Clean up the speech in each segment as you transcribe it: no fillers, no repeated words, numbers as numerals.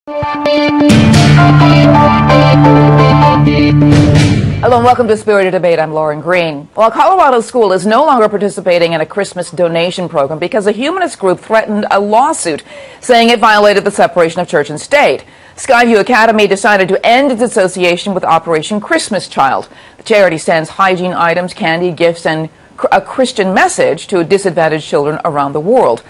Hello and welcome to Spirited Debate. I'm Lauren Green. Well, a Colorado school is no longer participating in a Christmas donation program because a humanist group threatened a lawsuit saying it violated the separation of church and state. Skywald Academy decided to end its association with Operation Christmas Child. The charity sends hygiene items, candy, gifts, and a Christian message to disadvantaged children around the world.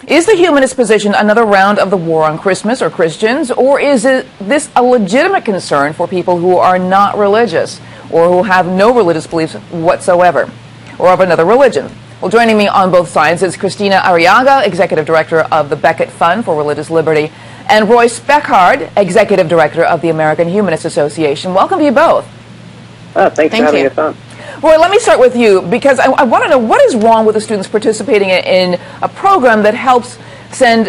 Is the humanist position another round of the war on Christmas or Christians, or is this a legitimate concern for people who are not religious or who have no religious beliefs whatsoever or of another religion? Well, joining me on both sides is Christina Arriaga, Executive Director of the Becket Fund for Religious Liberty, and Royce Beckard, Executive Director of the American Humanist Association. Welcome to you both. Thanks for having us on. Roy, let me start with you, because I want to know what is wrong with the students participating in a program that helps send,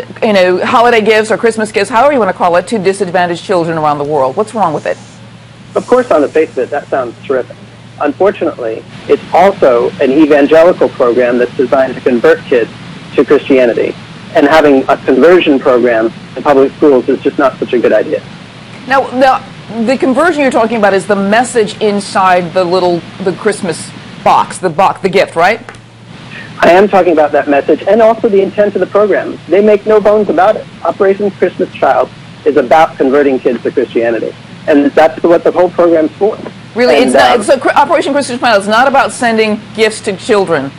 holiday gifts or Christmas gifts, however you want to call it, to disadvantaged children around the world. What's wrong with it? Of course, on the face of it, that sounds terrific. Unfortunately, it's also an evangelical program that's designed to convert kids to Christianity. And having a conversion program in public schools is just not such a good idea. Now, the conversion you're talking about is the message inside the Christmas box, the gift, right? I am talking about that message and also the intent of the program. They make no bones about it. Operation Christmas Child is about converting kids to Christianity. And that's what the whole program's for. Really? And, it's not, so Operation Christmas Child is not about sending gifts to children.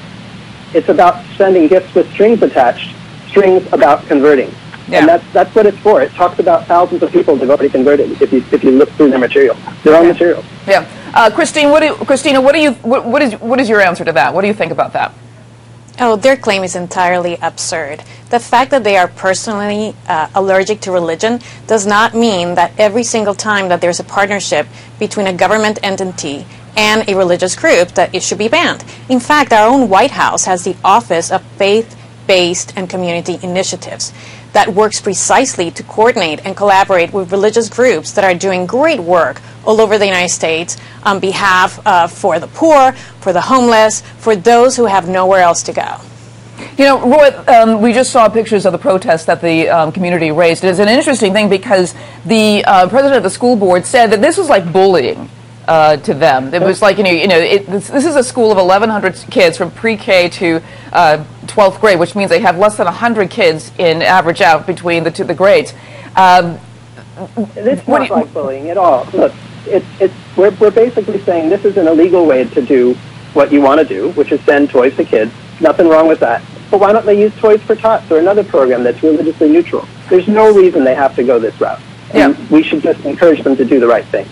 It's about sending gifts with strings attached, strings about converting. Yeah. And that's what it's for. It talks about thousands of people who've already converted. If you look through their material, their own material. Yeah, Christina, what is your answer to that? What do you think about that? Oh, their claim is entirely absurd. The fact that they are personally allergic to religion does not mean that every single time that there's a partnership between a government entity and a religious group that it should be banned. In fact, our own White House has the Office of Faith-Based and Community Initiatives that works precisely to coordinate and collaborate with religious groups that are doing great work all over the United States on behalf for the poor, for the homeless, for those who have nowhere else to go. You know, Roy, we just saw pictures of the protests that the community raised. It's an interesting thing because the president of the school board said that this was like bullying to them. It was like, this is a school of 1,100 kids from pre-K to 12th grade, which means they have less than 100 kids in average out between the grades. It's not like bullying at all. Look, we're basically saying this is an illegal way to do what you want to do, which is send toys to kids. Nothing wrong with that. But why don't they use Toys for Tots or another program that's religiously neutral? There's no reason they have to go this route. And we should just encourage them to do the right thing.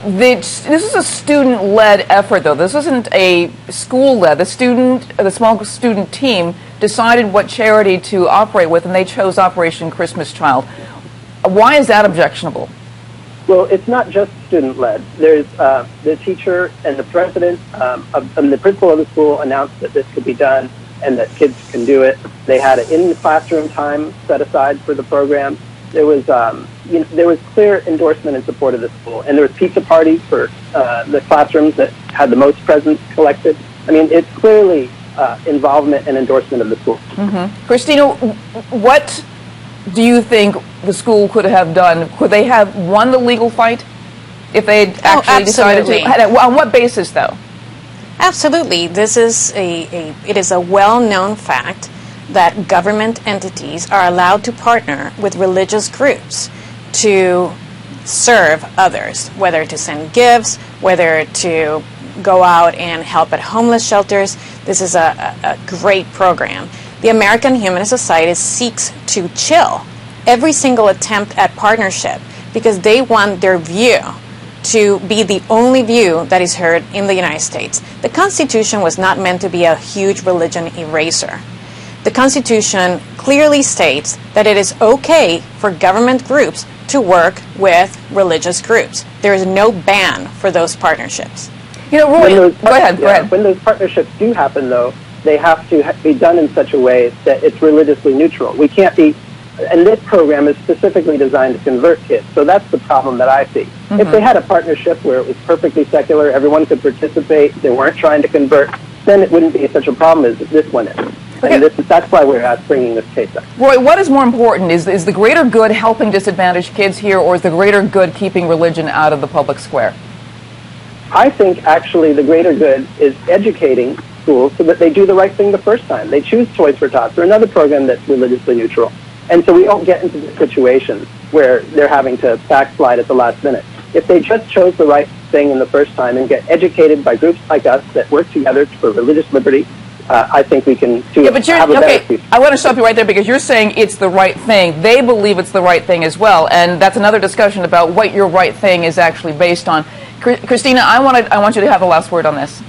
This is a student-led effort, though. This isn't a school-led. The small student team decided what charity to operate with, and they chose Operation Christmas Child. Why is that objectionable? Well, it's not just student-led. There's the teacher and the president and the principal of the school announced that this could be done and that kids can do it. They had an in-the-classroom time set aside for the program. There was clear endorsement and support of the school, and there was pizza parties for the classrooms that had the most presents collected. I mean, it's clearly involvement and endorsement of the school. Mm-hmm. Christina, what do you think the school could have done? Could they have won the legal fight if they had actually decided to? On what basis, though? Absolutely. It is a well-known fact that government entities are allowed to partner with religious groups to serve others, whether to send gifts, whether to go out and help at homeless shelters. This is a great program. The American Humanist Society seeks to chill every single attempt at partnership because they want their view to be the only view that is heard in the United States. The Constitution was not meant to be a huge religion eraser. The Constitution clearly states that it is okay for government groups to work with religious groups. There is no ban for those partnerships. You know, Roy, go ahead. When those partnerships do happen, though, they have to be done in such a way that it's religiously neutral. We can't be, and this program is specifically designed to convert kids, so that's the problem that I see. Mm-hmm. If they had a partnership where it was perfectly secular, everyone could participate, they weren't trying to convert, then it wouldn't be such a problem as this one is. Okay. And that's why we're bringing this case up. Roy, what is more important? Is the greater good helping disadvantaged kids here, or is the greater good keeping religion out of the public square? I think actually the greater good is educating schools so that they do the right thing the first time. They choose Toys for Tots or another program that's religiously neutral. And so we don't get into the situation where they're having to backslide at the last minute. If they just chose the right thing in the first time and get educated by groups like us that work together for religious liberty, I think we can have a better future. I want to stop you right there because you're saying it's the right thing. They believe it's the right thing as well, and that's another discussion about what your right thing is actually based on. Christina, I want you to have the last word on this.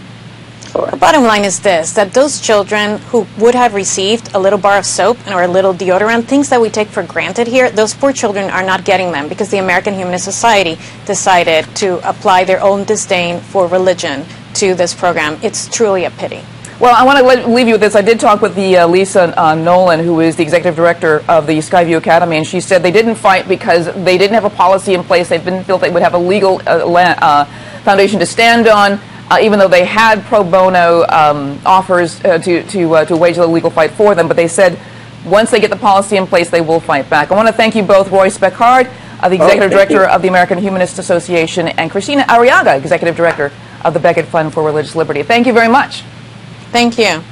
The bottom line is this, that those children who would have received a little bar of soap or a little deodorant, things that we take for granted here, those poor children are not getting them because the American Humanist Society decided to apply their own disdain for religion to this program. It's truly a pity. Well, I want to leave you with this. I did talk with the Lisa Nolan, who is the executive director of the Skywald Academy, and she said they didn't fight because they didn't have a policy in place. They didn't feel they would have a legal foundation to stand on, even though they had pro bono offers to wage a legal fight for them. But they said once they get the policy in place, they will fight back. I want to thank you both, Roy Speckard, the executive director of the American Humanist Association, and Christina Arriaga, executive director of the Beckett Fund for Religious Liberty. Thank you very much. Thank you.